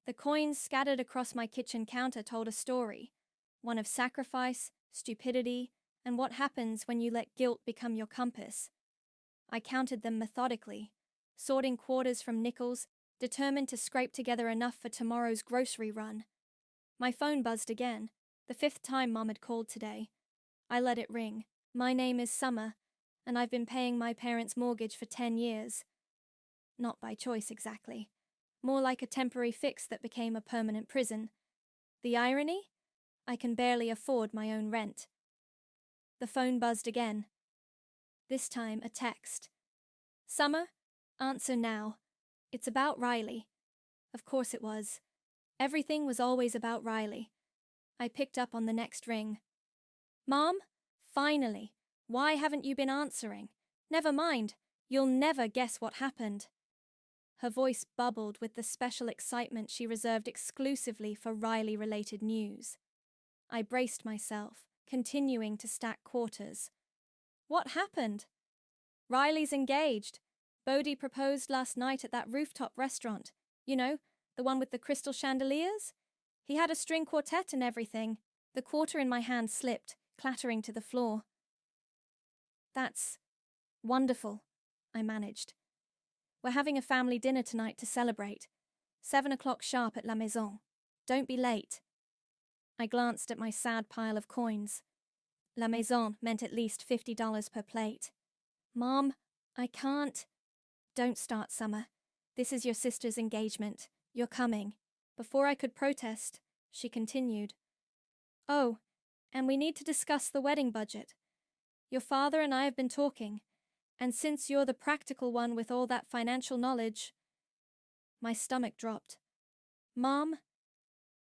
The coins scattered across my kitchen counter told a story, one of sacrifice, stupidity, and what happens when you let guilt become your compass. I counted them methodically, sorting quarters from nickels, determined to scrape together enough for tomorrow's grocery run. My phone buzzed again, the fifth time Mom had called today. I let it ring. My name is Summer, and I've been paying my parents' mortgage for 10 years. Not by choice, exactly. More like a temporary fix that became a permanent prison. The irony? I can barely afford my own rent. The phone buzzed again. This time a text. Summer, answer now. It's about Riley. Of course it was. Everything was always about Riley. I picked up on the next ring. Mom? Finally. Why haven't you been answering? Never mind. You'll never guess what happened. Her voice bubbled with the special excitement she reserved exclusively for Riley-related news. I braced myself, continuing to stack quarters. What happened? Riley's engaged. Bodhi proposed last night at that rooftop restaurant. You know, the one with the crystal chandeliers? He had a string quartet and everything. The quarter in my hand slipped, clattering to the floor. That's wonderful, I managed. We're having a family dinner tonight to celebrate. 7 o'clock sharp at La Maison. Don't be late. I glanced at my sad pile of coins. La Maison meant at least $50 per plate. Mom, I can't. Don't start, Summer. This is your sister's engagement. You're coming. Before I could protest, she continued. Oh, and we need to discuss the wedding budget. Your father and I have been talking, and since you're the practical one with all that financial knowledge... My stomach dropped. Mom,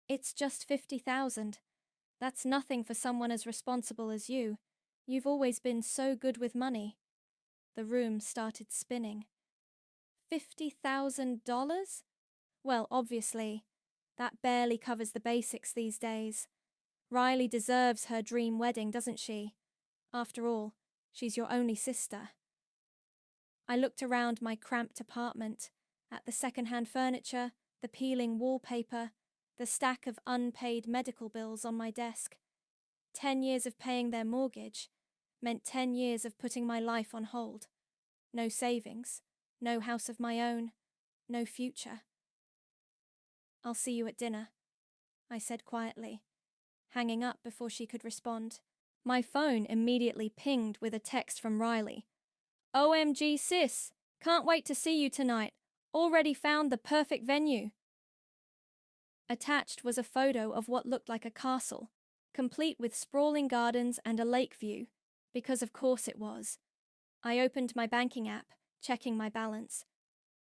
it's just $50,000. That's nothing for someone as responsible as you. You've always been so good with money. The room started spinning. $50,000? Well, obviously, that barely covers the basics these days. Riley deserves her dream wedding, doesn't she? After all, she's your only sister. I looked around my cramped apartment, at the second-hand furniture, the peeling wallpaper, the stack of unpaid medical bills on my desk. 10 years of paying their mortgage meant 10 years of putting my life on hold. No savings, no house of my own, no future. I'll see you at dinner, I said quietly, hanging up before she could respond. My phone immediately pinged with a text from Riley. OMG sis, can't wait to see you tonight. Already found the perfect venue. Attached was a photo of what looked like a castle, complete with sprawling gardens and a lake view, because of course it was. I opened my banking app, checking my balance.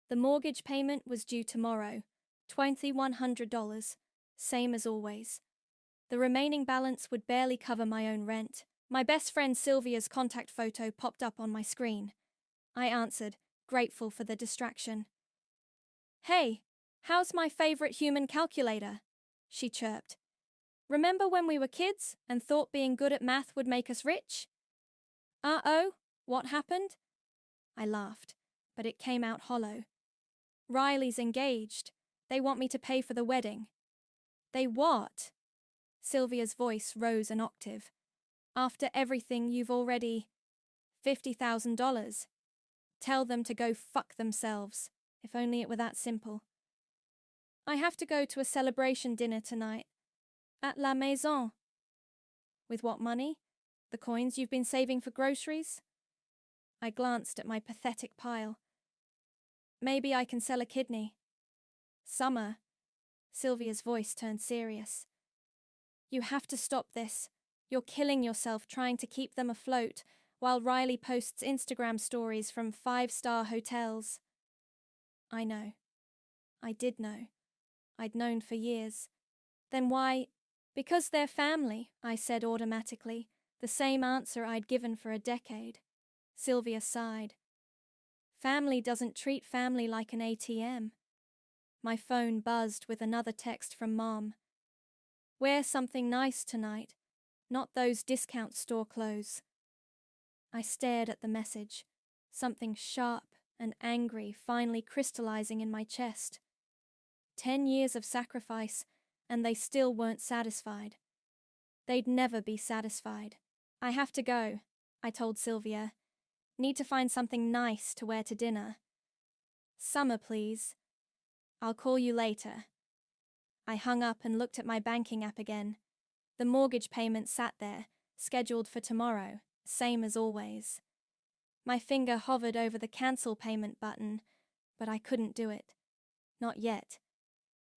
The mortgage payment was due tomorrow, $2,100, same as always. The remaining balance would barely cover my own rent. My best friend Sylvia's contact photo popped up on my screen. I answered, grateful for the distraction. Hey, how's my favorite human calculator? She chirped. Remember when we were kids and thought being good at math would make us rich? Uh-oh, what happened? I laughed, but it came out hollow. Riley's engaged. They want me to pay for the wedding. They what? Sylvia's voice rose an octave. After everything you've already... $50,000. Tell them to go fuck themselves, if only it were that simple. I have to go to a celebration dinner tonight. At La Maison. With what money? The coins you've been saving for groceries? I glanced at my pathetic pile. Maybe I can sell a kidney. Summer. Sylvia's voice turned serious. You have to stop this. You're killing yourself trying to keep them afloat while Riley posts Instagram stories from 5-star hotels. I know. I did know. I'd known for years. Then why? Because they're family, I said automatically, the same answer I'd given for a decade. Sylvia sighed. Family doesn't treat family like an ATM. My phone buzzed with another text from Mom. Wear something nice tonight, not those discount store clothes. I stared at the message, something sharp and angry finally crystallizing in my chest. 10 years of sacrifice, and they still weren't satisfied. They'd never be satisfied. I have to go, I told Sylvia. Need to find something nice to wear to dinner. Summer, please. I'll call you later. I hung up and looked at my banking app again. The mortgage payment sat there, scheduled for tomorrow, same as always. My finger hovered over the cancel payment button, but I couldn't do it. Not yet.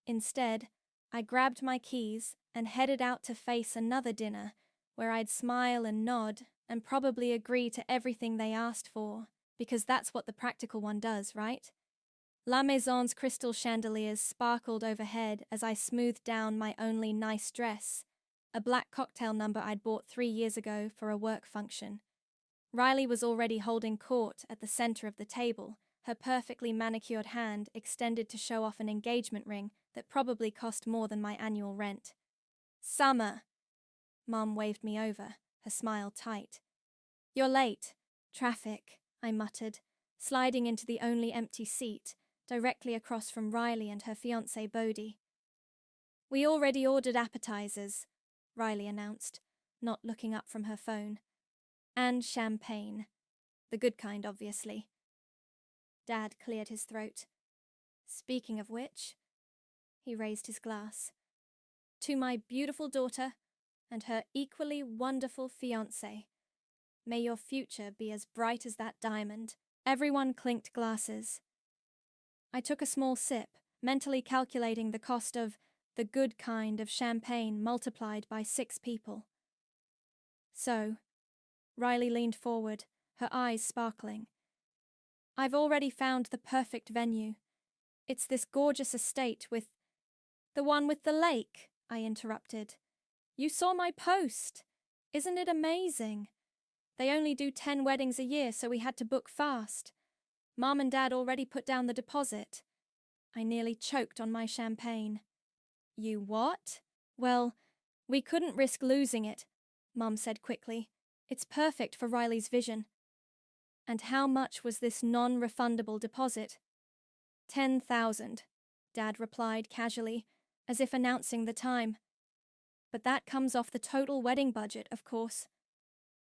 Instead, I grabbed my keys and headed out to face another dinner where I'd smile and nod and probably agree to everything they asked for, because that's what the practical one does, right? La Maison's crystal chandeliers sparkled overhead as I smoothed down my only nice dress, a black cocktail number I'd bought 3 years ago for a work function. Riley was already holding court at the center of the table, her perfectly manicured hand extended to show off an engagement ring that probably cost more than my annual rent. Summer! Mom waved me over, her smile tight. You're late. Traffic, I muttered, sliding into the only empty seat, directly across from Riley and her fiancé Bodhi. We already ordered appetizers, Riley announced, not looking up from her phone. And champagne. The good kind, obviously. Dad cleared his throat. Speaking of which, he raised his glass. To my beautiful daughter and her equally wonderful fiancé. May your future be as bright as that diamond. Everyone clinked glasses. I took a small sip, mentally calculating the cost of the good kind of champagne multiplied by 6 people. So, Riley leaned forward, her eyes sparkling. I've already found the perfect venue. It's this gorgeous estate with... The one with the lake, I interrupted. You saw my post. Isn't it amazing? They only do 10 weddings a year, so we had to book fast. Mom and Dad already put down the deposit. I nearly choked on my champagne. You what? Well, we couldn't risk losing it, Mom said quickly. It's perfect for Riley's vision. And how much was this non-refundable deposit? 10,000, Dad replied casually, as if announcing the time. But that comes off the total wedding budget, of course.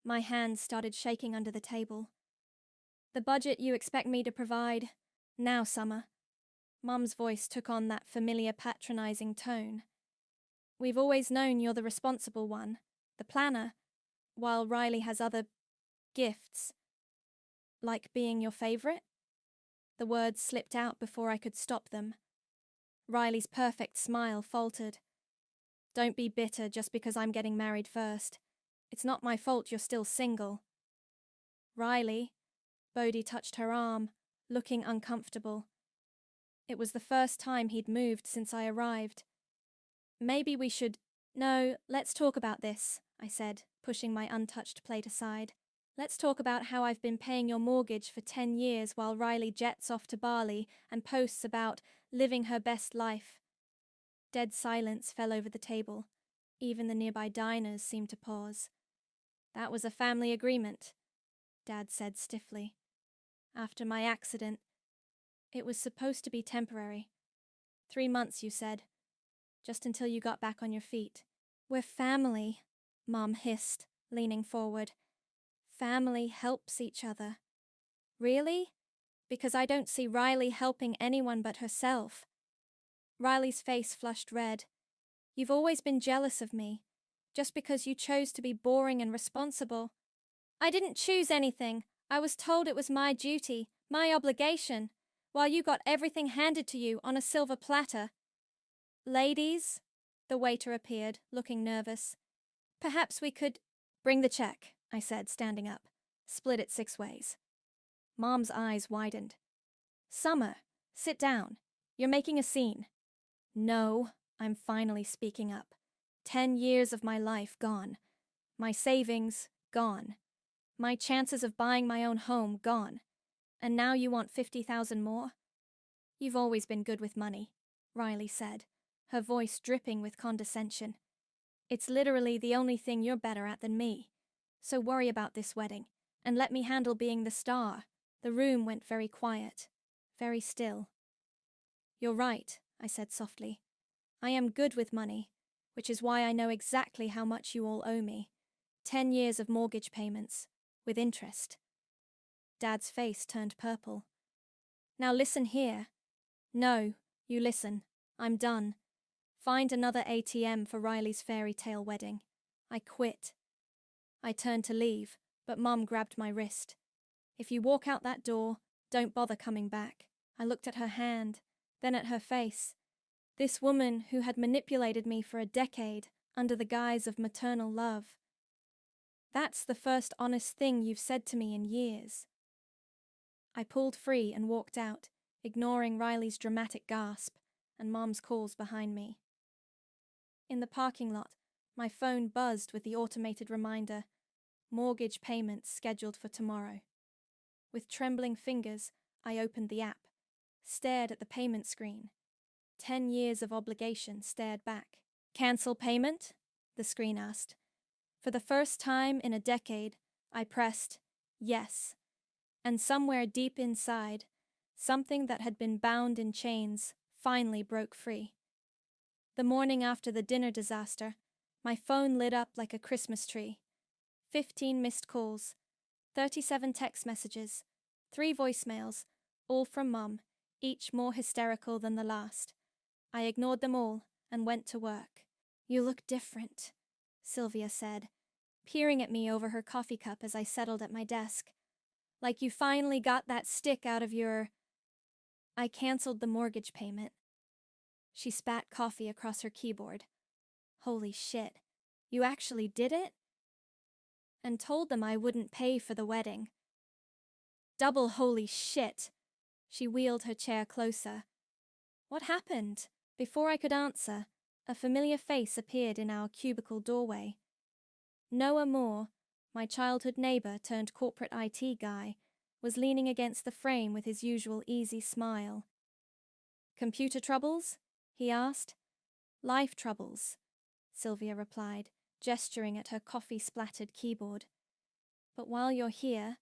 My hands started shaking under the table. The budget you expect me to provide, now, Summer. Mum's voice took on that familiar patronizing tone. We've always known you're the responsible one, the planner, while Riley has other gifts. Like being your favorite? The words slipped out before I could stop them. Riley's perfect smile faltered. Don't be bitter just because I'm getting married first. It's not my fault you're still single. Riley, Bodhi touched her arm, looking uncomfortable. It was the first time he'd moved since I arrived. Maybe we should... No, let's talk about this, I said, pushing my untouched plate aside. Let's talk about how I've been paying your mortgage for 10 years while Riley jets off to Bali and posts about living her best life. Dead silence fell over the table. Even the nearby diners seemed to pause. That was a family agreement, Dad said stiffly. After my accident, it was supposed to be temporary. 3 months, you said. Just until you got back on your feet. We're family, Mom hissed, leaning forward. Family helps each other. Really? Because I don't see Riley helping anyone but herself. Riley's face flushed red. You've always been jealous of me, just because you chose to be boring and responsible. I didn't choose anything. I was told it was my duty, my obligation, while you got everything handed to you on a silver platter. Ladies, the waiter appeared, looking nervous. Perhaps we could... Bring the check, I said, standing up. Split it 6 ways. Mom's eyes widened. Summer, sit down. You're making a scene. No, I'm finally speaking up. 10 years of my life gone. My savings, gone. My chances of buying my own home, gone. And now you want 50,000 more? You've always been good with money, Riley said, her voice dripping with condescension. It's literally the only thing you're better at than me. So worry about this wedding, and let me handle being the star. The room went very quiet, very still. You're right, I said softly. I am good with money, which is why I know exactly how much you all owe me. 10 years of mortgage payments, with interest. Dad's face turned purple. Now listen here. No, you listen. I'm done. Find another ATM for Riley's fairy tale wedding. I quit. I turned to leave, but Mum grabbed my wrist. If you walk out that door, don't bother coming back. I looked at her hand, then at her face. This woman who had manipulated me for a decade under the guise of maternal love. That's the first honest thing you've said to me in years. I pulled free and walked out, ignoring Riley's dramatic gasp and Mom's calls behind me. In the parking lot, my phone buzzed with the automated reminder, mortgage payments scheduled for tomorrow. With trembling fingers, I opened the app, stared at the payment screen. 10 years of obligation stared back. Cancel payment? The screen asked. For the first time in a decade, I pressed yes. And somewhere deep inside, something that had been bound in chains finally broke free. The morning after the dinner disaster, my phone lit up like a Christmas tree. 15 missed calls, 37 text messages, 3 voicemails, all from Mum, each more hysterical than the last. I ignored them all and went to work. You look different, Sylvia said, peering at me over her coffee cup as I settled at my desk. Like you finally got that stick out of your... I canceled the mortgage payment. She spat coffee across her keyboard. Holy shit, you actually did it? And told them I wouldn't pay for the wedding. Double holy shit. She wheeled her chair closer. What happened? Before I could answer, a familiar face appeared in our cubicle doorway. Noah Moore, my childhood neighbor turned corporate IT guy, was leaning against the frame with his usual easy smile. Computer troubles? He asked. Life troubles, Sylvia replied, gesturing at her coffee-splattered keyboard. But while you're here...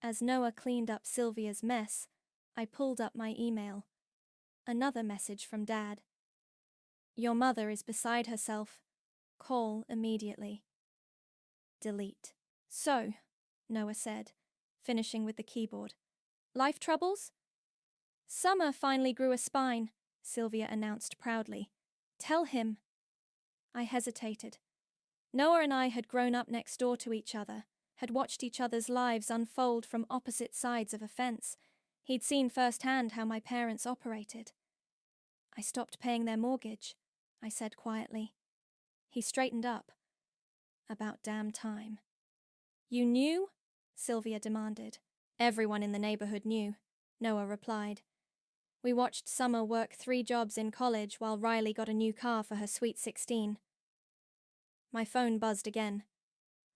As Noah cleaned up Sylvia's mess, I pulled up my email. Another message from Dad. Your mother is beside herself. Call immediately. Delete. So, Noah said, finishing with the keyboard. Life troubles? Summer finally grew a spine, Sylvia announced proudly. Tell him. I hesitated. Noah and I had grown up next door to each other, had watched each other's lives unfold from opposite sides of a fence. He'd seen firsthand how my parents operated. I stopped paying their mortgage, I said quietly. He straightened up. About damn time. You knew? Sylvia demanded. Everyone in the neighborhood knew, Noah replied. We watched Summer work 3 jobs in college while Riley got a new car for her sweet 16. My phone buzzed again.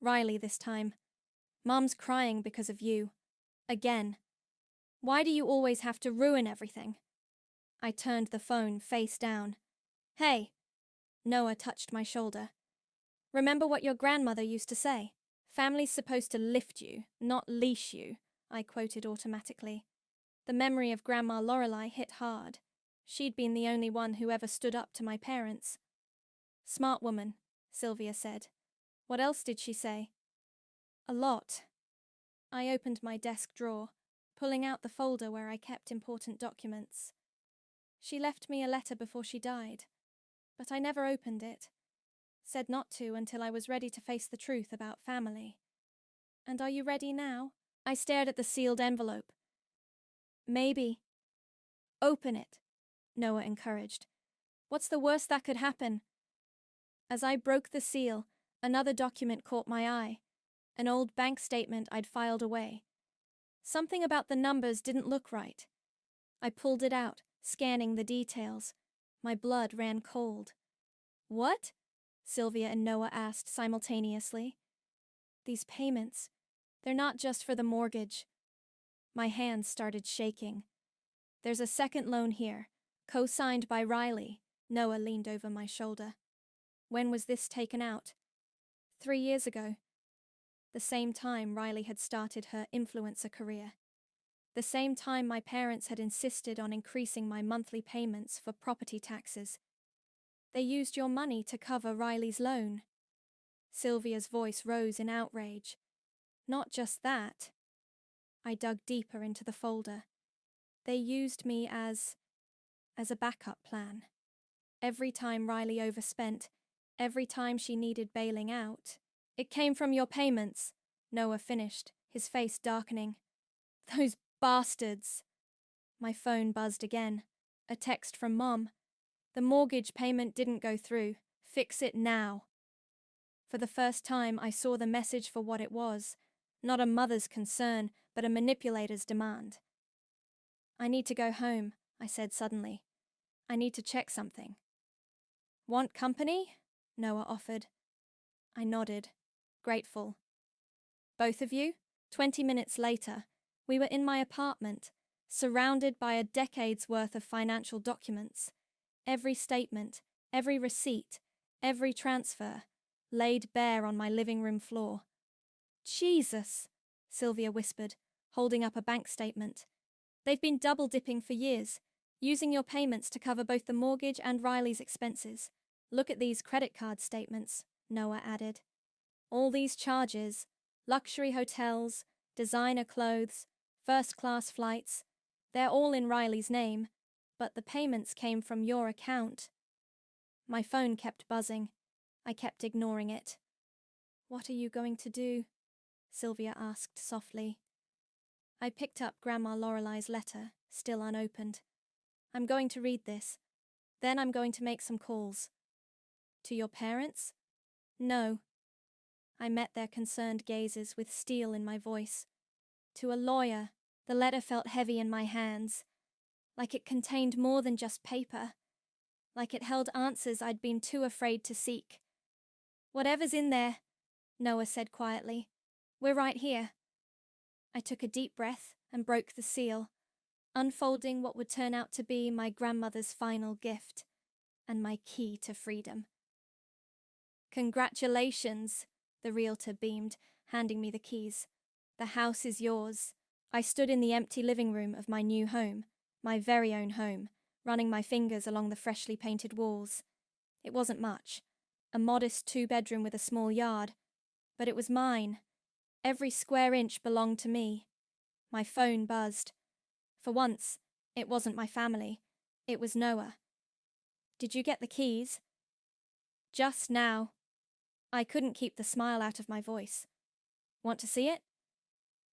Riley this time. Mom's crying because of you. Again. Why do you always have to ruin everything? I turned the phone face down. Hey. Noah touched my shoulder. Remember what your grandmother used to say? Family's supposed to lift you, not leash you, I quoted automatically. The memory of Grandma Lorelei hit hard. She'd been the only one who ever stood up to my parents. Smart woman, Sylvia said. What else did she say? A lot. I opened my desk drawer, pulling out the folder where I kept important documents. She left me a letter before she died, but I never opened it. Said not to until I was ready to face the truth about family. And are you ready now? I stared at the sealed envelope. Maybe. Open it, Noah encouraged. What's the worst that could happen? As I broke the seal, another document caught my eye. An old bank statement I'd filed away. Something about the numbers didn't look right. I pulled it out, scanning the details. My blood ran cold. What? Sylvia and Noah asked simultaneously. These payments, they're not just for the mortgage. My hands started shaking. There's a second loan here, co-signed by Riley. Noah leaned over my shoulder. When was this taken out? 3 years ago. The same time Riley had started her influencer career. the same time my parents had insisted on increasing my monthly payments for property taxes. They used your money to cover Riley's loan. Sylvia's voice rose in outrage. Not just that. I dug deeper into the folder. They used me as a backup plan. Every time Riley overspent, every time she needed bailing out. It came from your payments, Noah finished, his face darkening. Those bastards! My phone buzzed again. A text from Mom. The mortgage payment didn't go through. Fix it now. For the first time, I saw the message for what it was. Not a mother's concern, but a manipulator's demand. I need to go home, I said suddenly. I need to check something. Want company? Noah offered. I nodded, grateful. Both of you? 20 minutes later, we were in my apartment, surrounded by a decade's worth of financial documents. Every statement, every receipt, every transfer, laid bare on my living room floor. Jesus, Sylvia whispered, holding up a bank statement. They've been double-dipping for years, using your payments to cover both the mortgage and Riley's expenses. Look at these credit card statements, Noah added. All these charges, luxury hotels, designer clothes, first-class flights, they're all in Riley's name, but the payments came from your account. My phone kept buzzing. I kept ignoring it. What are you going to do? Sylvia asked softly. I picked up Grandma Lorelei's letter, still unopened. I'm going to read this. Then I'm going to make some calls. To your parents? No. I met their concerned gazes with steel in my voice. To a lawyer, the letter felt heavy in my hands, like it contained more than just paper, like it held answers I'd been too afraid to seek. Whatever's in there, Noah said quietly. We're right here. I took a deep breath and broke the seal, unfolding what would turn out to be my grandmother's final gift and my key to freedom. Congratulations, the realtor beamed, handing me the keys. The house is yours. I stood in the empty living room of my new home, my very own home, running my fingers along the freshly painted walls. It wasn't much, a modest 2-bedroom with a small yard, but it was mine. Every square inch belonged to me. My phone buzzed. For once, it wasn't my family. It was Noah. Did you get the keys? Just now. I couldn't keep the smile out of my voice. Want to see it?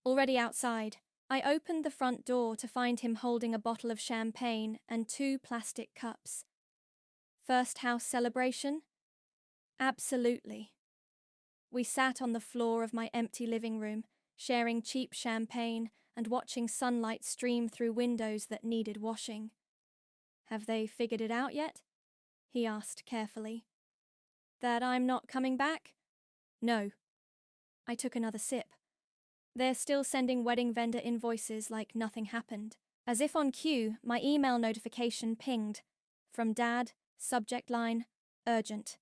Already outside, I opened the front door to find him holding a bottle of champagne and 2 plastic cups. First house celebration? Absolutely. We sat on the floor of my empty living room, sharing cheap champagne and watching sunlight stream through windows that needed washing. Have they figured it out yet? He asked carefully. That I'm not coming back? No. I took another sip. They're still sending wedding vendor invoices like nothing happened. As if on cue, my email notification pinged. From Dad, subject line, urgent.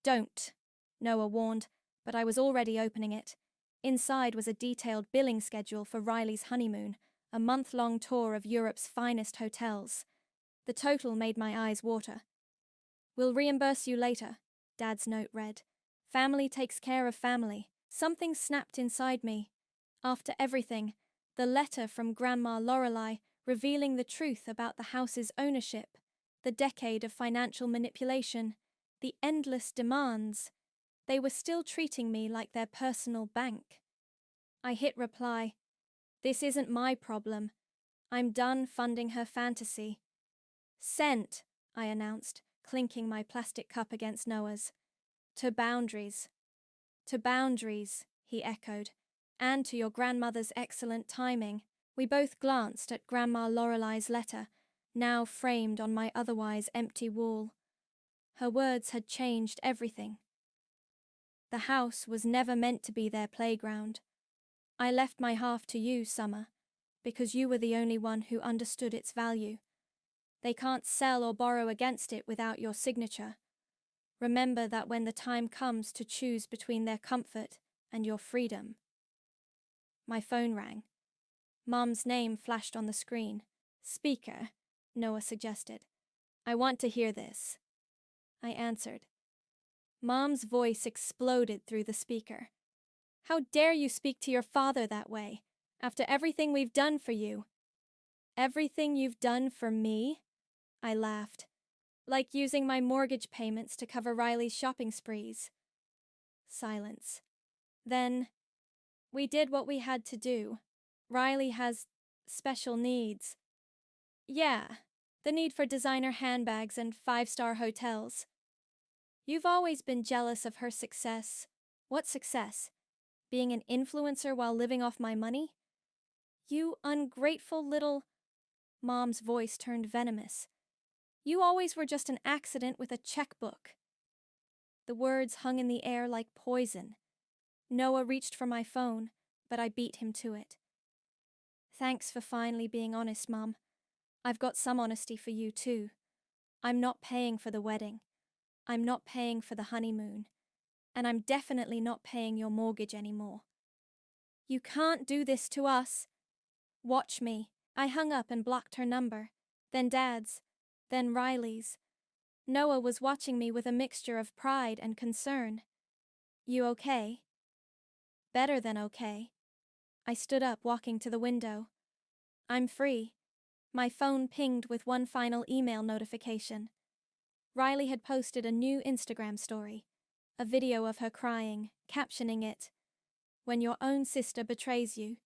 Don't, Noah warned, but I was already opening it. Inside was a detailed billing schedule for Riley's honeymoon, a month-long tour of Europe's finest hotels. The total made my eyes water. We'll reimburse you later, Dad's note read. Family takes care of family. Something snapped inside me. After everything, the letter from Grandma Lorelei revealing the truth about the house's ownership, the decade of financial manipulation, the endless demands, they were still treating me like their personal bank. I hit reply. This isn't my problem. I'm done funding her fantasy. Sent, I announced, clinking my plastic cup against Noah's. To boundaries. To boundaries, he echoed. And to your grandmother's excellent timing. We both glanced at Grandma Lorelei's letter, now framed on my otherwise empty wall. Her words had changed everything. The house was never meant to be their playground. I left my half to you, Summer, because you were the only one who understood its value. They can't sell or borrow against it without your signature. Remember that when the time comes to choose between their comfort and your freedom. My phone rang. Mom's name flashed on the screen. Speaker, Noah suggested. I want to hear this. I answered. Mom's voice exploded through the speaker. How dare you speak to your father that way, after everything we've done for you? Everything you've done for me? I laughed. Like using my mortgage payments to cover Riley's shopping sprees. Silence. Then, we did what we had to do. Riley has special needs. Yeah, the need for designer handbags and 5-star hotels. You've always been jealous of her success. What success? Being an influencer while living off my money? You ungrateful little... Mom's voice turned venomous. You always were just an accident with a checkbook. The words hung in the air like poison. Noah reached for my phone, but I beat him to it. Thanks for finally being honest, Mom. I've got some honesty for you, too. I'm not paying for the wedding. I'm not paying for the honeymoon. And I'm definitely not paying your mortgage anymore. You can't do this to us. Watch me. I hung up and blocked her number. Then Dad's. Then Riley's. Noah was watching me with a mixture of pride and concern. You okay? Better than okay. I stood up, walking to the window. I'm free. My phone pinged with one final email notification. Riley had posted a new Instagram story, a video of her crying, captioning it, "When your own sister betrays you."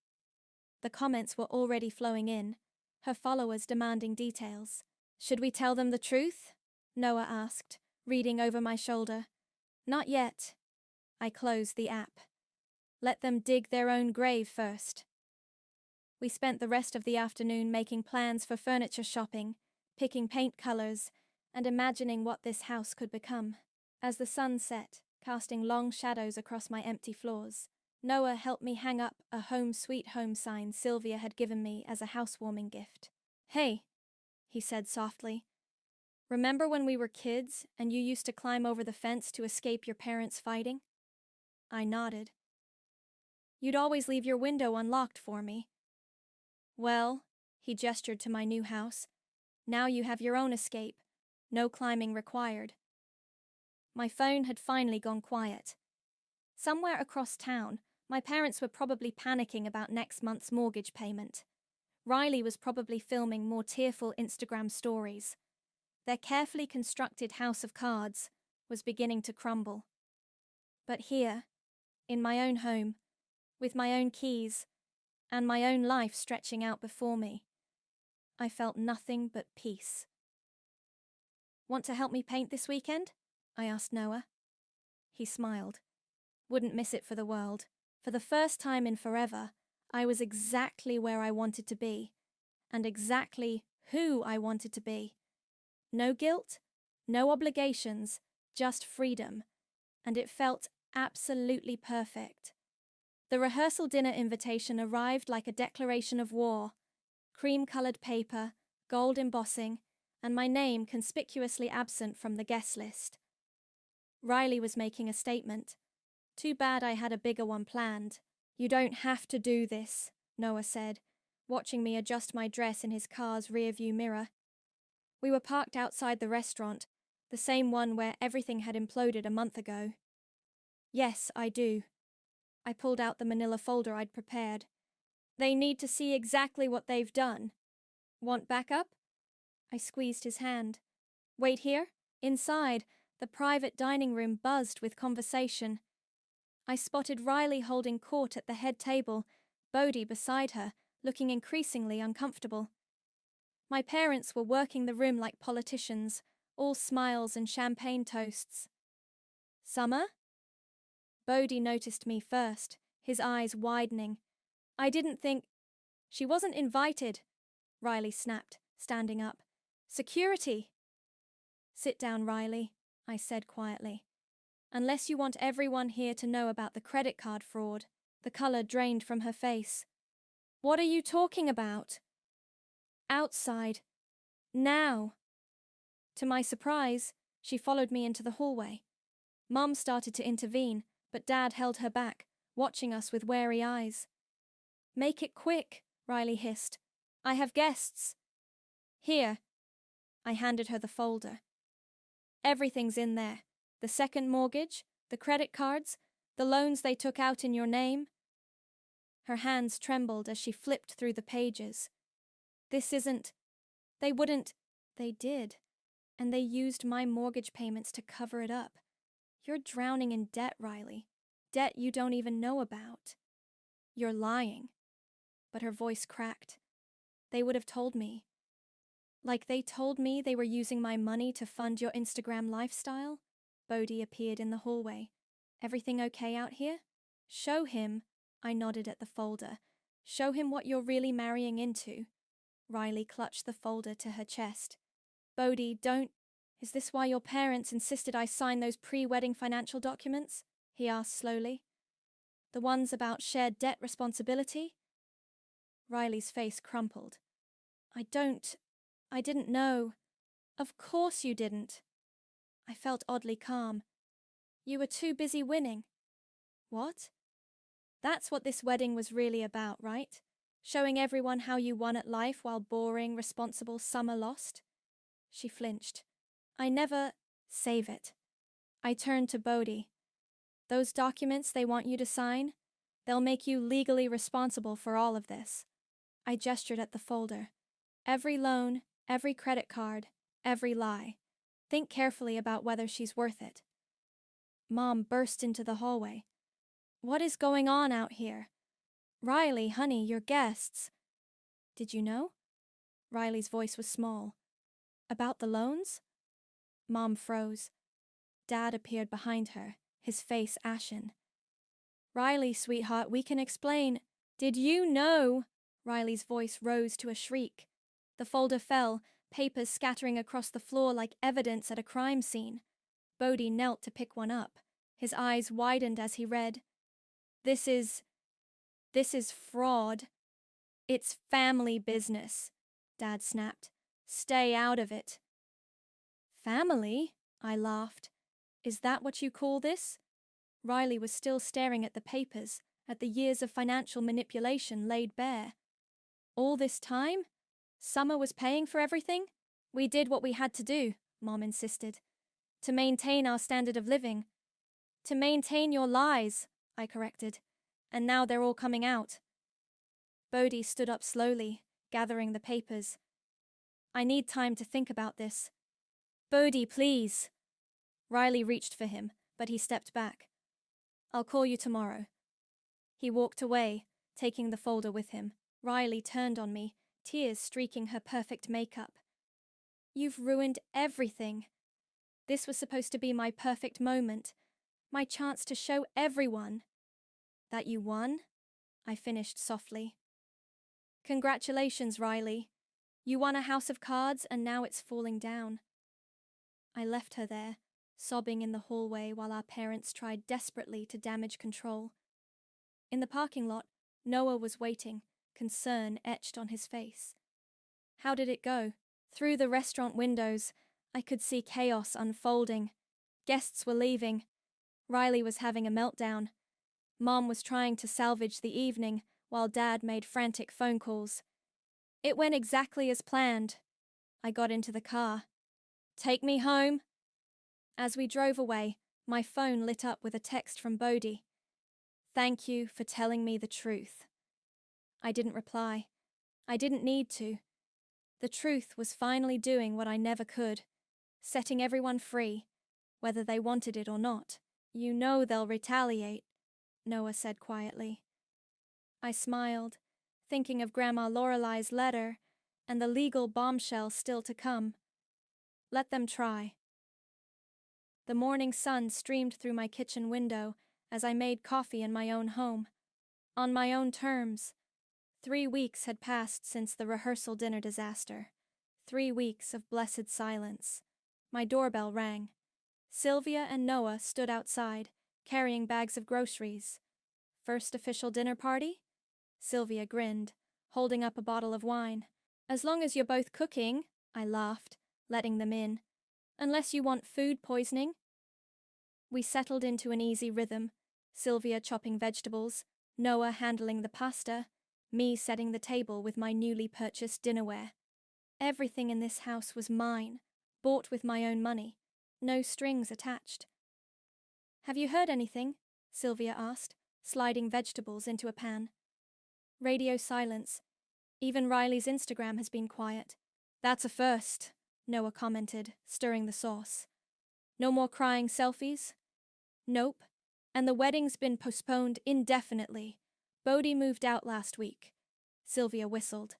The comments were already flowing in, her followers demanding details. Should we tell them the truth? Noah asked, reading over my shoulder. Not yet. I closed the app. Let them dig their own grave first. We spent the rest of the afternoon making plans for furniture shopping, picking paint colors, and imagining what this house could become. As the sun set, casting long shadows across my empty floors, Noah helped me hang up a home sweet home sign Sylvia had given me as a housewarming gift. Hey, he said softly. Remember when we were kids and you used to climb over the fence to escape your parents fighting? I nodded. You'd always leave your window unlocked for me. Well, he gestured to my new house, now you have your own escape. No climbing required. My phone had finally gone quiet. Somewhere across town, my parents were probably panicking about next month's mortgage payment. Riley was probably filming more tearful Instagram stories. Their carefully constructed house of cards was beginning to crumble. But here, in my own home, with my own keys, and my own life stretching out before me, I felt nothing but peace. Want to help me paint this weekend? I asked Noah. He smiled. Wouldn't miss it for the world. For the first time in forever, I was exactly where I wanted to be, and exactly who I wanted to be. No guilt, no obligations, just freedom, and it felt absolutely perfect. The rehearsal dinner invitation arrived like a declaration of war. Cream-colored paper, gold embossing, and my name conspicuously absent from the guest list. Riley was making a statement. Too bad I had a bigger one planned. You don't have to do this, Noah said, watching me adjust my dress in his car's rearview mirror. We were parked outside the restaurant, the same one where everything had imploded a month ago. Yes, I do. I pulled out the manila folder I'd prepared. They need to see exactly what they've done. Want backup? I squeezed his hand. Wait here? Inside, the private dining room buzzed with conversation. I spotted Riley holding court at the head table, Bodhi beside her, looking increasingly uncomfortable. My parents were working the room like politicians, all smiles and champagne toasts. Summer? Bodhi noticed me first, his eyes widening. I didn't think... She wasn't invited, Riley snapped, standing up. Security! Sit down, Riley, I said quietly. Unless you want everyone here to know about the credit card fraud. The color drained from her face. What are you talking about? Outside. Now. To my surprise, she followed me into the hallway. Mum started to intervene, but Dad held her back, watching us with wary eyes. Make it quick, Riley hissed. I have guests. Here. I handed her the folder. Everything's in there. The second mortgage, the credit cards, the loans they took out in your name. Her hands trembled as she flipped through the pages. This isn't... They wouldn't... They did. And they used my mortgage payments to cover it up. You're drowning in debt, Riley. Debt you don't even know about. You're lying. But her voice cracked. They would have told me. Like they told me they were using my money to fund your Instagram lifestyle? Bodhi appeared in the hallway. Everything okay out here? Show him. I nodded at the folder. Show him what you're really marrying into. Riley clutched the folder to her chest. Bodhi, don't... Is this why your parents insisted I sign those pre-wedding financial documents? He asked slowly. The ones about shared debt responsibility? Riley's face crumpled. I didn't know. Of course you didn't. I felt oddly calm. You were too busy winning. What? That's what this wedding was really about, right? Showing everyone how you won at life while boring, responsible Summer lost? She flinched. I never... Save it. I turned to Bodhi. Those documents they want you to sign, they'll make you legally responsible for all of this. I gestured at the folder. Every loan, every credit card, every lie. Think carefully about whether she's worth it. Mom burst into the hallway. What is going on out here? Riley, honey, your guests. Did you know? Riley's voice was small. About the loans? Mom froze. Dad appeared behind her, his face ashen. Riley, sweetheart, we can explain. Did you know? Riley's voice rose to a shriek. The folder fell, papers scattering across the floor like evidence at a crime scene. Bodhi knelt to pick one up. His eyes widened as he read. This is fraud. It's family business, Dad snapped. Stay out of it. Family? I laughed. Is that what you call this? Riley was still staring at the papers, at the years of financial manipulation laid bare. All this time? Summer was paying for everything? We did what we had to do, Mom insisted. To maintain our standard of living. To maintain your lies, I corrected. And now they're all coming out. Bodhi stood up slowly, gathering the papers. I need time to think about this. Bodhi, please. Riley reached for him, but he stepped back. I'll call you tomorrow. He walked away, taking the folder with him. Riley turned on me, tears streaking her perfect makeup. You've ruined everything. This was supposed to be my perfect moment, my chance to show everyone. That you won? I finished softly. Congratulations, Riley. You won a house of cards and now it's falling down. I left her there, sobbing in the hallway while our parents tried desperately to damage control. In the parking lot, Noah was waiting, concern etched on his face. How did it go? Through the restaurant windows, I could see chaos unfolding. Guests were leaving. Riley was having a meltdown. Mom was trying to salvage the evening, while Dad made frantic phone calls. It went exactly as planned. I got into the car. Take me home. As we drove away, my phone lit up with a text from Bodhi. Thank you for telling me the truth. I didn't reply. I didn't need to. The truth was finally doing what I never could, setting everyone free, whether they wanted it or not. You know they'll retaliate, Noah said quietly. I smiled, thinking of Grandma Lorelei's letter and the legal bombshell still to come. Let them try. The morning sun streamed through my kitchen window as I made coffee in my own home. On my own terms. 3 weeks had passed since the rehearsal dinner disaster. 3 weeks of blessed silence. My doorbell rang. Sylvia and Noah stood outside, carrying bags of groceries. First official dinner party? Sylvia grinned, holding up a bottle of wine. As long as you're both cooking, I laughed, letting them in. Unless you want food poisoning. We settled into an easy rhythm, Sylvia chopping vegetables, Noah handling the pasta, Me setting the table with my newly purchased dinnerware. Everything in this house was mine, bought with my own money, no strings attached. Have you heard anything? Sylvia asked, sliding vegetables into a pan. Radio silence. Even Riley's Instagram has been quiet. That's a first, Noah commented, stirring the sauce. No more crying selfies? Nope. And the wedding's been postponed indefinitely. Bodhi moved out last week. Sylvia whistled.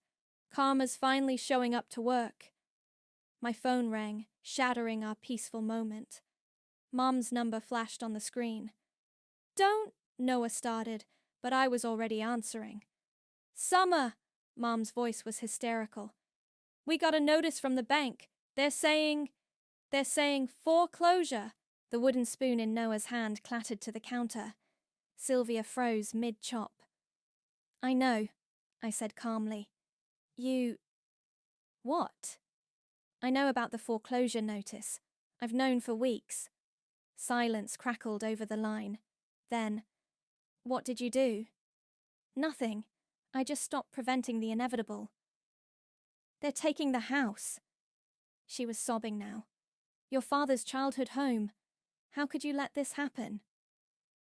Karma's finally showing up to work. My phone rang, shattering our peaceful moment. Mom's number flashed on the screen. Don't, Noah started, but I was already answering. Summer! Mom's voice was hysterical. We got a notice from the bank. They're saying foreclosure. The wooden spoon in Noah's hand clattered to the counter. Sylvia froze mid-chop. I know, I said calmly. You... What? I know about the foreclosure notice. I've known for weeks. Silence crackled over the line. Then, what did you do? Nothing. I just stopped preventing the inevitable. They're taking the house. She was sobbing now. Your father's childhood home. How could you let this happen?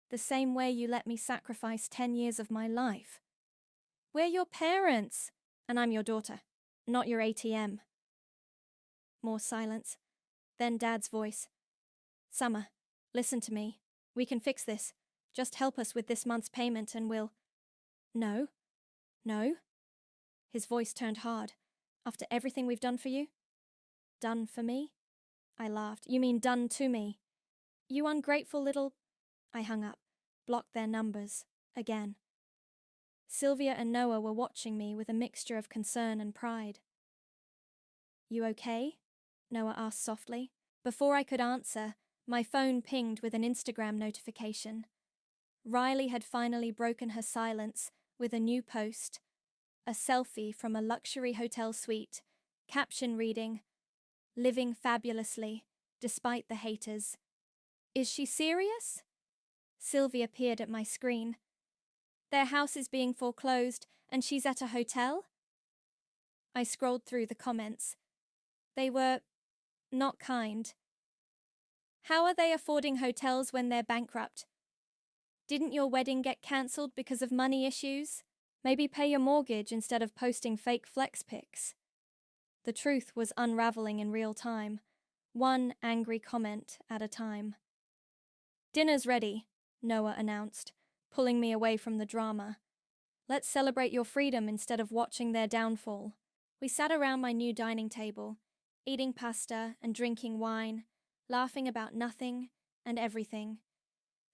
The same way you let me sacrifice 10 years of my life. We're your parents, and I'm your daughter, not your ATM. More silence. Then Dad's voice. Summer, listen to me. We can fix this. Just help us with this month's payment and we'll... No. No? His voice turned hard. After everything we've done for you? Done for me? I laughed. You mean done to me? You ungrateful little... I hung up, blocked their numbers, again. Sylvia and Noah were watching me with a mixture of concern and pride. You okay? Noah asked softly. Before I could answer, my phone pinged with an Instagram notification. Riley had finally broken her silence with a new post, a selfie from a luxury hotel suite, caption reading, "Living fabulously, despite the haters." Is she serious? Sylvia peered at my screen. Their house is being foreclosed and she's at a hotel? I scrolled through the comments. They were not kind. How are they affording hotels when they're bankrupt? Didn't your wedding get cancelled because of money issues? Maybe pay your mortgage instead of posting fake flex pics. The truth was unraveling in real time, one angry comment at a time. Dinner's ready, Noah announced, pulling me away from the drama. Let's celebrate your freedom instead of watching their downfall. We sat around my new dining table, eating pasta and drinking wine, laughing about nothing and everything.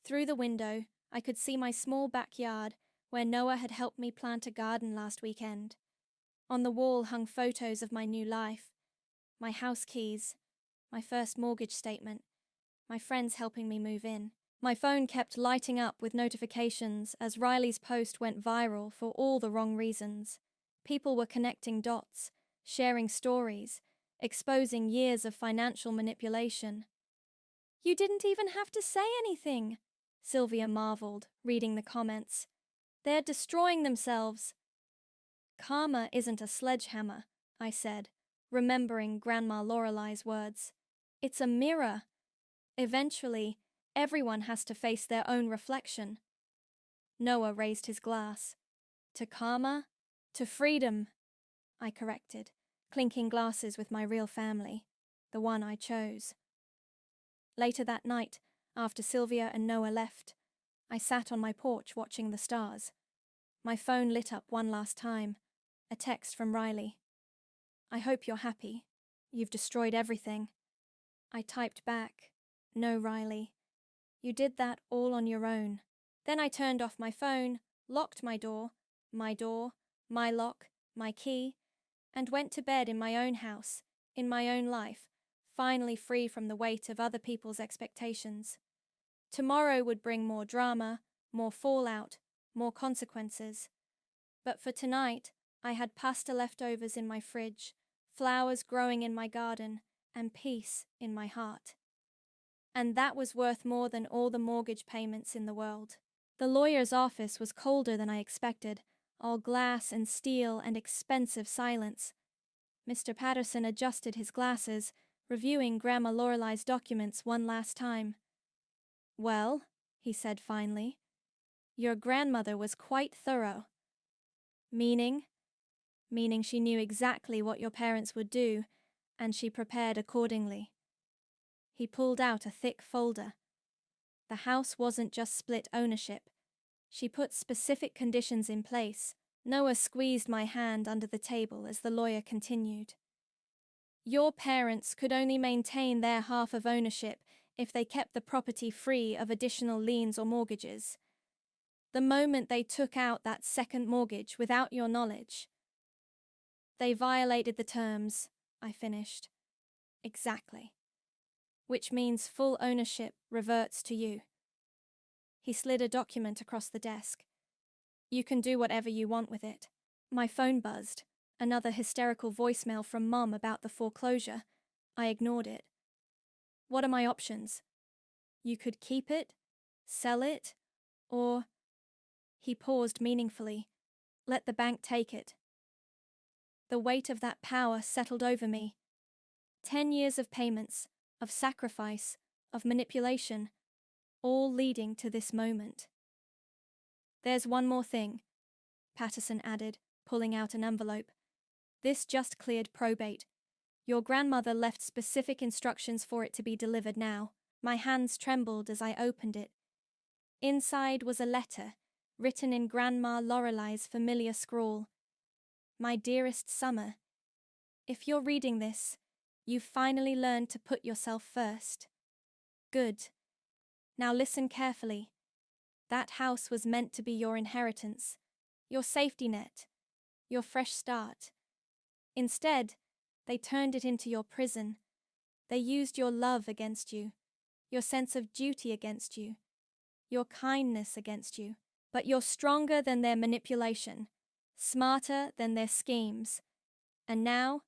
Through the window, I could see my small backyard where Noah had helped me plant a garden last weekend. On the wall hung photos of my new life, my house keys, my first mortgage statement, my friends helping me move in. My phone kept lighting up with notifications as Riley's post went viral for all the wrong reasons. People were connecting dots, sharing stories, exposing years of financial manipulation. You didn't even have to say anything, Sylvia marveled, reading the comments. They're destroying themselves. Karma isn't a sledgehammer, I said, remembering Grandma Lorelei's words. It's a mirror. Eventually, everyone has to face their own reflection. Noah raised his glass. To karma? To freedom, I corrected, clinking glasses with my real family, the one I chose. Later that night, after Sylvia and Noah left, I sat on my porch watching the stars. My phone lit up one last time, a text from Riley. I hope you're happy. You've destroyed everything. I typed back, no, Riley. You did that all on your own. Then I turned off my phone, locked my door, my lock, my key, and went to bed in my own house, in my own life, finally free from the weight of other people's expectations. Tomorrow would bring more drama, more fallout, more consequences. But for tonight, I had pasta leftovers in my fridge, flowers growing in my garden, and peace in my heart. And that was worth more than all the mortgage payments in the world. The lawyer's office was colder than I expected, all glass and steel and expensive silence. Mr. Patterson adjusted his glasses, reviewing Grandma Lorelei's documents one last time. "Well," he said finally, "your grandmother was quite thorough." "Meaning?" "Meaning she knew exactly what your parents would do, and she prepared accordingly." He pulled out a thick folder. The house wasn't just split ownership. She put specific conditions in place. Noah squeezed my hand under the table as the lawyer continued. "Your parents could only maintain their half of ownership if they kept the property free of additional liens or mortgages. The moment they took out that second mortgage without your knowledge, they violated the terms," I finished. "Exactly. Which means full ownership reverts to you." He slid a document across the desk. "You can do whatever you want with it." My phone buzzed. Another hysterical voicemail from Mom about the foreclosure. I ignored it. "What are my options?" "You could keep it, sell it, or—" He paused meaningfully. "Let the bank take it." The weight of that power settled over me. 10 years of payments, of sacrifice, of manipulation, all leading to this moment. "There's one more thing," Patterson added, pulling out an envelope. "This just cleared probate. Your grandmother left specific instructions for it to be delivered now." My hands trembled as I opened it. Inside was a letter, written in Grandma Lorelei's familiar scrawl. "My dearest Summer, if you're reading this, you've finally learned to put yourself first. Good. Now listen carefully. That house was meant to be your inheritance, your safety net, your fresh start. Instead, they turned it into your prison. They used your love against you, your sense of duty against you, your kindness against you. But you're stronger than their manipulation, smarter than their schemes. And now,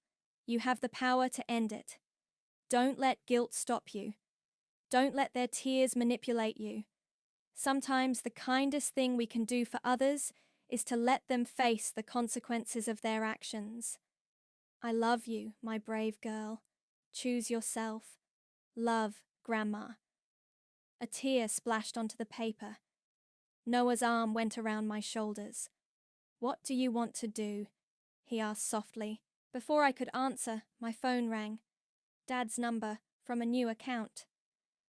you have the power to end it. Don't let guilt stop you. Don't let their tears manipulate you. Sometimes the kindest thing we can do for others is to let them face the consequences of their actions. I love you, my brave girl. Choose yourself. Love, Grandma." A tear splashed onto the paper. Noah's arm went around my shoulders. "What do you want to do?" he asked softly. Before I could answer, my phone rang. Dad's number, from a new account.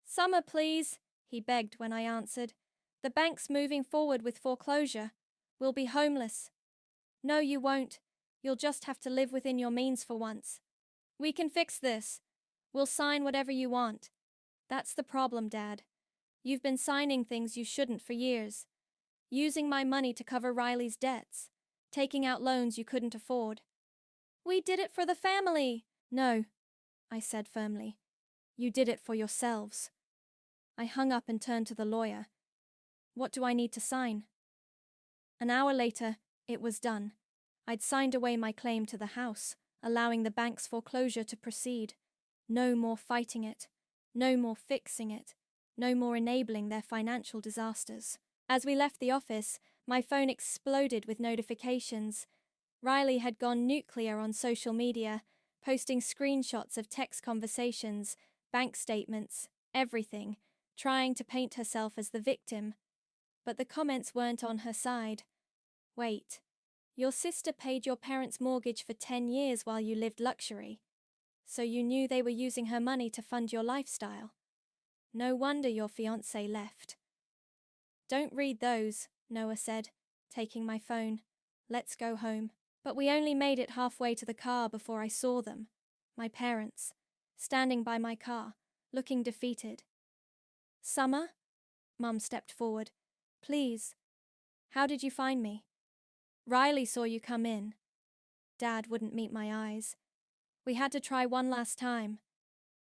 "Summer, please," he begged when I answered. "The bank's moving forward with foreclosure. We'll be homeless." "No, you won't. You'll just have to live within your means for once. We can fix this. We'll sign whatever you want. That's the problem, Dad. You've been signing things you shouldn't for years. Using my money to cover Riley's debts. Taking out loans you couldn't afford." "We did it for the family." "No," I said firmly. "You did it for yourselves." I hung up and turned to the lawyer. "What do I need to sign?" An hour later, it was done. I'd signed away my claim to the house, allowing the bank's foreclosure to proceed. No more fighting it. No more fixing it. No more enabling their financial disasters. As we left the office, my phone exploded with notifications. Riley had gone nuclear on social media, posting screenshots of text conversations, bank statements, everything, trying to paint herself as the victim. But the comments weren't on her side. "Wait, your sister paid your parents' mortgage for 10 years while you lived luxury. So you knew they were using her money to fund your lifestyle. No wonder your fiancé left." "Don't read those," Noah said, taking my phone. "Let's go home." But we only made it halfway to the car before I saw them, my parents, standing by my car, looking defeated. "Summer?" Mum stepped forward. "Please. How did you find me?" "Riley saw you come in." Dad wouldn't meet my eyes. "We had to try one last time."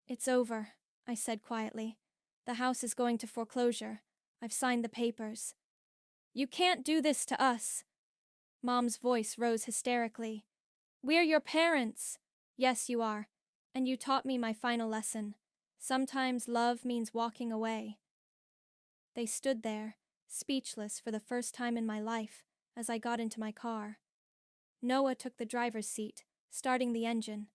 "It's over," I said quietly. "The house is going to foreclosure. I've signed the papers." "You can't do this to us." Mom's voice rose hysterically. "We're your parents." "Yes, you are. And you taught me my final lesson. Sometimes love means walking away." They stood there, speechless for the first time in my life, as I got into my car. Noah took the driver's seat, starting the engine.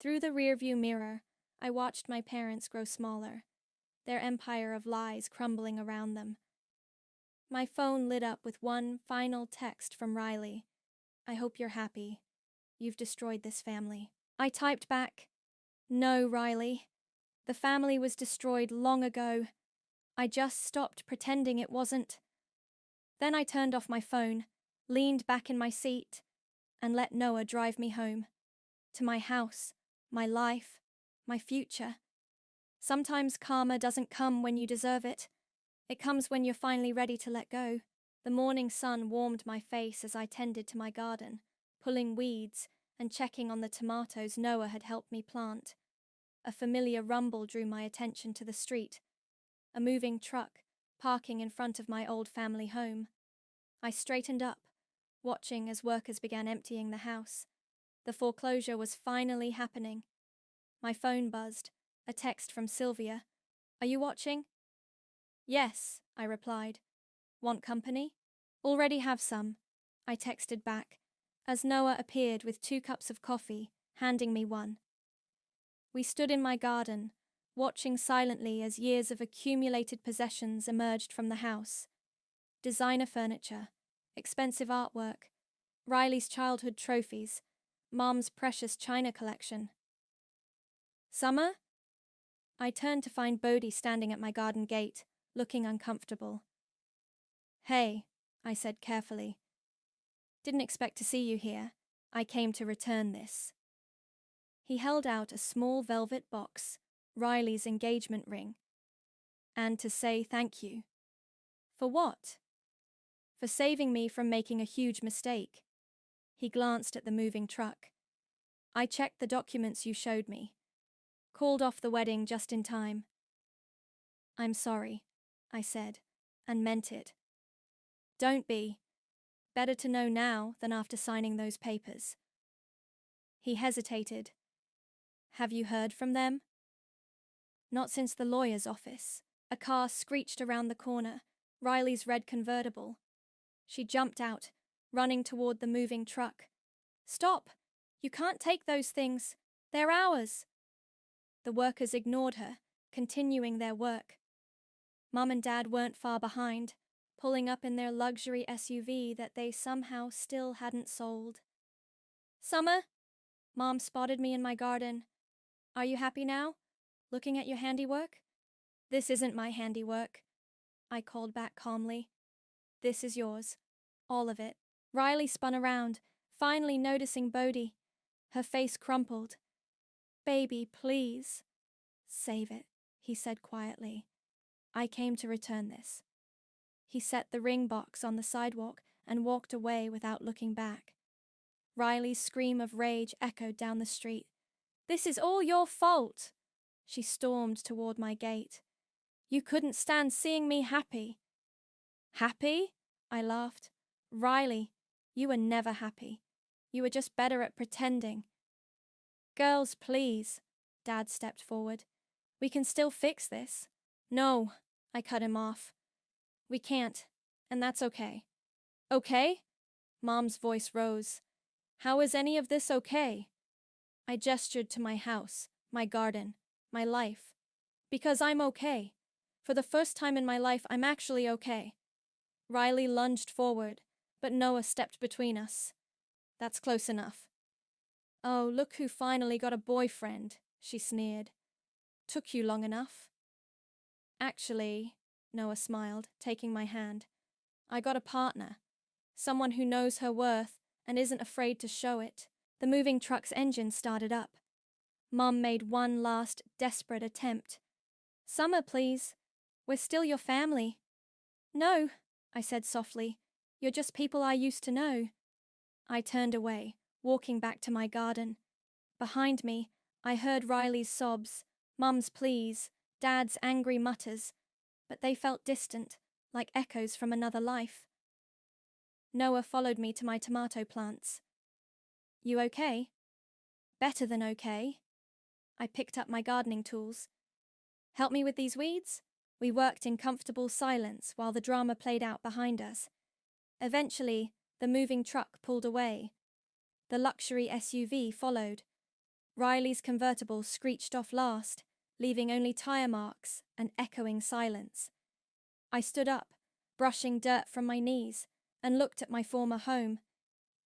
Through the rearview mirror, I watched my parents grow smaller, their empire of lies crumbling around them. My phone lit up with one final text from Riley. I hope you're happy. You've destroyed this family. I typed back, No, Riley. The family was destroyed long ago. I just stopped pretending it wasn't. Then I turned off my phone, leaned back in my seat, and let Noah drive me home. To my house, my life, my future. Sometimes karma doesn't come when you deserve it. It comes when you're finally ready to let go. The morning sun warmed my face as I tended to my garden, pulling weeds and checking on the tomatoes Noah had helped me plant. A familiar rumble drew my attention to the street. A moving truck, parking in front of my old family home. I straightened up, watching as workers began emptying the house. The foreclosure was finally happening. My phone buzzed, a text from Sylvia. Are you watching? Yes, I replied. Want company? Already have some, I texted back, as Noah appeared with 2 cups of coffee, handing me one. We stood in my garden, watching silently as years of accumulated possessions emerged from the house. Designer furniture, expensive artwork, Riley's childhood trophies, Mom's precious china collection. Summer? I turned to find Bodhi standing at my garden gate, looking uncomfortable. Hey, I said carefully. Didn't expect to see you here. I came to return this. He held out a small velvet box, Riley's engagement ring. And to say thank you. For what? For saving me from making a huge mistake. He glanced at the moving truck. I checked the documents you showed me. Called off the wedding just in time. I'm sorry, I said, and meant it. Don't be. Better to know now than after signing those papers. He hesitated. Have you heard from them? Not since the lawyer's office. A car screeched around the corner, Riley's red convertible. She jumped out, running toward the moving truck. Stop! You can't take those things. They're ours. The workers ignored her, continuing their work. Mum and Dad weren't far behind, pulling up in their luxury SUV that they somehow still hadn't sold. Summer? Mom spotted me in my garden. Are you happy now? Looking at your handiwork? This isn't my handiwork, I called back calmly. This is yours. All of it. Riley spun around, finally noticing Bodhi. Her face crumpled. Baby, please. Save it, he said quietly. I came to return this. He set the ring box on the sidewalk and walked away without looking back. Riley's scream of rage echoed down the street. This is all your fault! She stormed toward my gate. You couldn't stand seeing me happy. Happy? I laughed. Riley, you were never happy. You were just better at pretending. Girls, please. Dad stepped forward. We can still fix this. No, I cut him off. We can't, and that's okay. Okay? Mom's voice rose. How is any of this okay? I gestured to my house, my garden, my life. Because I'm okay. For the first time in my life, I'm actually okay. Riley lunged forward, but Noah stepped between us. That's close enough. Oh, look who finally got a boyfriend, she sneered. Took you long enough. Actually, Noah smiled, taking my hand. I got a partner. Someone who knows her worth and isn't afraid to show it. The moving truck's engine started up. Mom made one last desperate attempt. Summer, please. We're still your family. No, I said softly. You're just people I used to know. I turned away, walking back to my garden. Behind me, I heard Riley's sobs, Mum's pleas, Dad's angry mutters, but they felt distant, like echoes from another life. Noah followed me to my tomato plants. You okay? Better than okay. I picked up my gardening tools. Help me with these weeds? We worked in comfortable silence while the drama played out behind us. Eventually, the moving truck pulled away. The luxury SUV followed. Riley's convertible screeched off last, leaving only tire marks and echoing silence. I stood up, brushing dirt from my knees, and looked at my former home.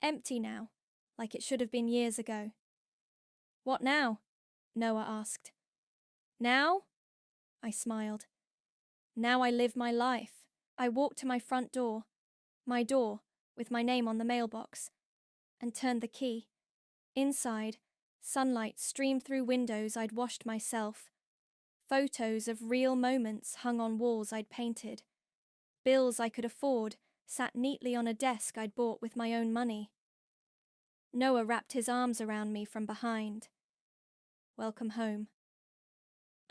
Empty now, like it should have been years ago. "What now?" Noah asked. "Now?" I smiled. "Now I live my life." I walked to my front door, my door, with my name on the mailbox, and turned the key. Inside, sunlight streamed through windows I'd washed myself. Photos of real moments hung on walls I'd painted. Bills I could afford sat neatly on a desk I'd bought with my own money. Noah wrapped his arms around me from behind. "Welcome home."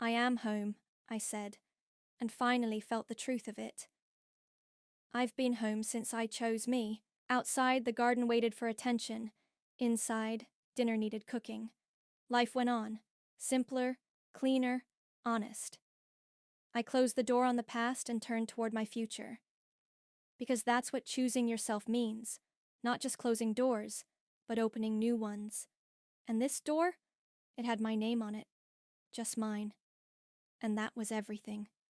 "I am home," I said, and finally felt the truth of it. I've been home since I chose me. Outside, the garden waited for attention. Inside, dinner needed cooking. Life went on. Simpler, cleaner, honest. I closed the door on the past and turned toward my future. Because that's what choosing yourself means. Not just closing doors, but opening new ones. And this door, it had my name on it. Just mine. And that was everything.